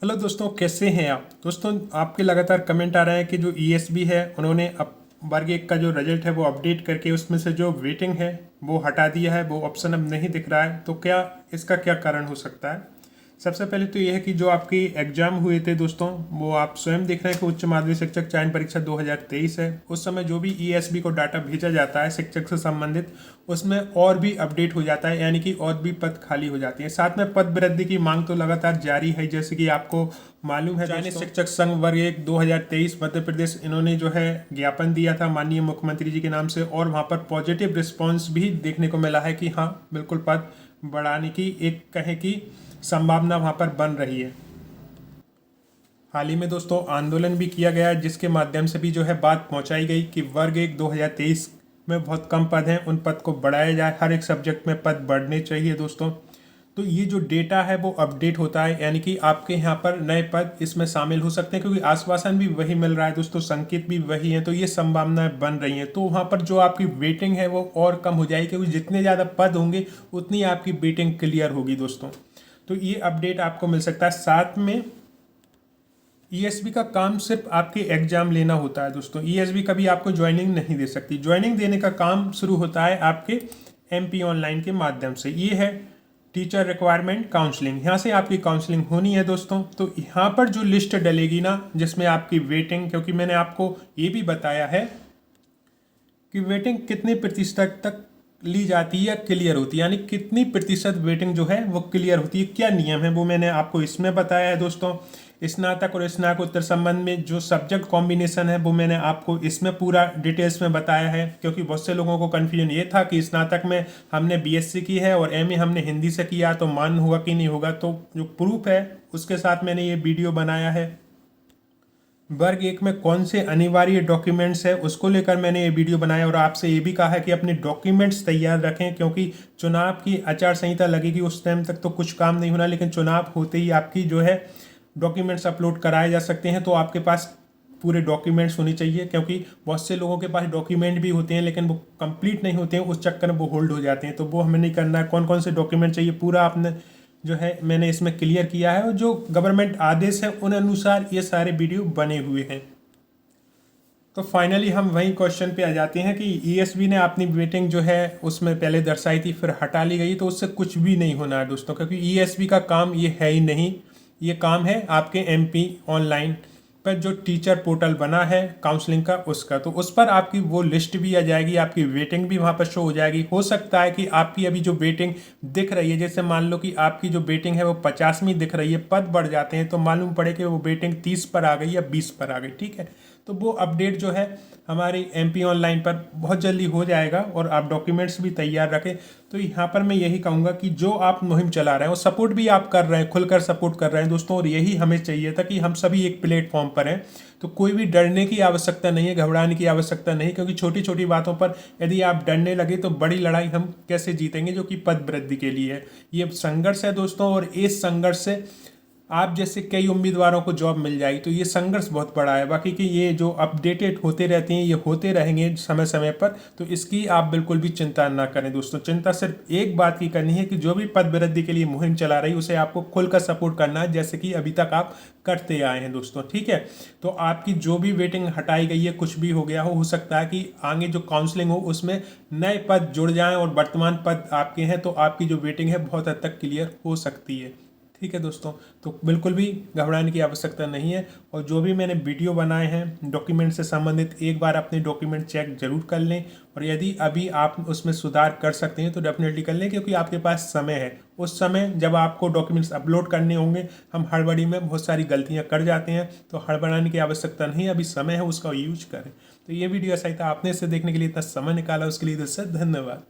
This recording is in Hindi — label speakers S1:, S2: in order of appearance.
S1: हेलो दोस्तों, कैसे हैं आप। दोस्तों, आपके लगातार कमेंट आ रहे हैं कि जो ईएसबी है उन्होंने अब वर्ग एक का जो रिजल्ट है वो अपडेट करके उसमें से जो वेटिंग है वो हटा दिया है, वो ऑप्शन अब नहीं दिख रहा है। तो क्या इसका क्या कारण हो सकता है। सबसे पहले तो ये है कि जो आपकी एग्जाम हुए थे दोस्तों, वो आप स्वयं देख रहे हैं कि उच्च माध्यमिक शिक्षक चयन परीक्षा 2023 है। उस समय जो भी ईएसबी को डाटा भेजा जाता है शिक्षक से संबंधित, उसमें और भी अपडेट हो जाता है, यानी कि और भी पद खाली हो जाती है। साथ में पद वृद्धि की मांग तो लगातार जारी है। जैसे कि आपको मालूम है दोस्तों, शिक्षक संघ वर्ग एक 2023 मध्य प्रदेश, इन्होंने जो है ज्ञापन दिया था माननीय मुख्यमंत्री जी के नाम से, और वहाँ पर पॉजिटिव रिस्पॉन्स भी देखने को मिला है कि हाँ बिल्कुल पद बढ़ाने की एक कहें कि संभावना वहाँ पर बन रही है। हाल ही में दोस्तों आंदोलन भी किया गया, जिसके माध्यम से भी जो है बात पहुंचाई गई कि वर्ग एक 2023 में बहुत कम पद हैं, उन पद को बढ़ाया जाए। हर एक सब्जेक्ट में पद बढ़ने चाहिए दोस्तों। तो ये जो डेटा है वो अपडेट होता है, यानी कि आपके यहाँ पर नए पद इसमें शामिल हो सकते हैं, क्योंकि आश्वासन भी वही मिल रहा है दोस्तों, संकेत भी वही है। तो ये संभावनाएं बन रही हैं। तो वहाँ पर जो आपकी वेटिंग है वो और कम हो जाएगी, क्योंकि जितने ज़्यादा पद होंगे उतनी आपकी वेटिंग क्लियर होगी दोस्तों। तो ये अपडेट आपको मिल सकता है। साथ में ईएसबी का काम सिर्फ आपके एग्जाम लेना होता है दोस्तों। ईएसबी कभी आपको ज्वाइनिंग नहीं दे सकती। ज्वाइनिंग देने का काम शुरू होता है आपके एमपी ऑनलाइन के माध्यम से। ये है टीचर रिक्वायरमेंट काउंसलिंग। यहाँ से आपकी काउंसलिंग होनी है दोस्तों। तो यहाँ पर जो लिस्ट डलेगी ना, जिसमें आपकी वेटिंग, क्योंकि मैंने आपको ये भी बताया है कि वेटिंग कितने प्रतिशत तक ली जाती है या क्लियर होती है, यानी कितनी प्रतिशत वेटिंग जो है वो क्लियर होती है, क्या नियम है, वो मैंने आपको इसमें बताया है दोस्तों। स्नातक और स्नातकोत्तर संबंध में जो सब्जेक्ट कॉम्बिनेशन है वो मैंने आपको इसमें पूरा डिटेल्स में बताया है, क्योंकि बहुत से लोगों को कन्फ्यूजन ये था कि स्नातक में हमने बीएससी की है और एमए हमने हिंदी से किया तो मान होगा कि नहीं होगा। तो जो प्रूफ है उसके साथ मैंने ये वीडियो बनाया है। वर्ग एक में कौन से अनिवार्य डॉक्यूमेंट्स है उसको लेकर मैंने ये वीडियो बनाया, और आपसे ये भी कहा है कि अपने डॉक्यूमेंट्स तैयार रखें, क्योंकि चुनाव की आचार संहिता लगेगी उस टाइम तक तो कुछ काम नहीं होना, लेकिन चुनाव होते ही आपकी जो है डॉक्यूमेंट्स अपलोड कराए जा सकते हैं। तो आपके पास पूरे डॉक्यूमेंट्स होने चाहिए, क्योंकि बहुत से लोगों के पास डॉक्यूमेंट भी होते हैं लेकिन वो कंप्लीट नहीं होते हैं, उस चक्कर में वो होल्ड हो जाते हैं। तो वो हमें नहीं करना है। कौन कौन से डॉक्यूमेंट चाहिए पूरा आपने जो है मैंने इसमें क्लियर किया है, और जो गवर्नमेंट आदेश है उन अनुसार ये सारे वीडियो बने हुए हैं। तो फाइनली हम वही क्वेश्चन पे आ जाते हैं कि ईएसबी ने अपनी वेटिंग जो है उसमें पहले दर्शाई थी, फिर हटा ली गई। तो उससे कुछ भी नहीं होना है दोस्तों, क्योंकि ईएसबी का काम ये है ही नहीं। ये काम है आपके एमपी ऑनलाइन पर जो टीचर पोर्टल बना है काउंसलिंग का, उसका। तो उस पर आपकी वो लिस्ट भी आ जाएगी, आपकी वेटिंग भी वहाँ पर शो हो जाएगी। हो सकता है कि आपकी अभी जो वेटिंग दिख रही है, जैसे मान लो कि आपकी जो वेटिंग है वो 50वीं दिख रही है, पद बढ़ जाते हैं तो मालूम पड़े कि वो वेटिंग 30 पर आ गई या 20 पर आ गई। ठीक है, तो वो अपडेट जो है हमारी एमपी ऑनलाइन पर बहुत जल्दी हो जाएगा, और आप डॉक्यूमेंट्स भी तैयार रखें। तो यहाँ पर मैं यही कहूँगा कि जो आप मुहिम चला रहे हैं और सपोर्ट भी आप कर रहे हैं, खुलकर सपोर्ट कर रहे हैं दोस्तों, और यही हमें चाहिए था कि हम सभी एक प्लेटफॉर्म पर हैं। तो कोई भी डरने की आवश्यकता नहीं है, घबराने की आवश्यकता नहीं, क्योंकि छोटी छोटी बातों पर यदि आप डरने लगे तो बड़ी लड़ाई हम कैसे जीतेंगे, जो कि पद वृद्धि के लिए है। ये संघर्ष है दोस्तों, और इस संघर्ष से आप जैसे कई उम्मीदवारों को जॉब मिल जाएगी। तो ये संघर्ष बहुत बड़ा है। बाकी कि ये जो अपडेटेड होते रहते हैं, ये होते रहेंगे समय समय पर, तो इसकी आप बिल्कुल भी चिंता ना करें दोस्तों। चिंता सिर्फ एक बात की करनी है कि जो भी पद वृद्धि के लिए मुहिम चला रही है उसे आपको खुलकर सपोर्ट करना है, जैसे कि अभी तक आप करते आए हैं दोस्तों। ठीक है, तो आपकी जो भी वेटिंग हटाई गई है, कुछ भी हो गया हो सकता है कि आगे जो काउंसलिंग हो उसमें नए पद जुड़ जाएं और वर्तमान पद आपके हैं, तो आपकी जो वेटिंग है बहुत हद तक क्लियर हो सकती है। ठीक है दोस्तों, तो बिल्कुल भी घबराने की आवश्यकता नहीं है। और जो भी मैंने वीडियो बनाए हैं डॉक्यूमेंट से संबंधित, एक बार अपने डॉक्यूमेंट चेक जरूर कर लें, और यदि अभी आप उसमें सुधार कर सकते हैं तो डेफिनेटली कर लें, क्योंकि आपके पास समय है। उस समय जब आपको डॉक्यूमेंट्स अपलोड करने होंगे, हम हड़बड़ी में बहुत सारी गलतियाँ कर जाते हैं, तो हड़बड़ाने की आवश्यकता नहीं है। अभी समय है, उसका यूज करें। तो ये वीडियो ऐसा ही था। आपने इसे देखने के लिए इतना समय निकाला, उसके लिए धन्यवाद।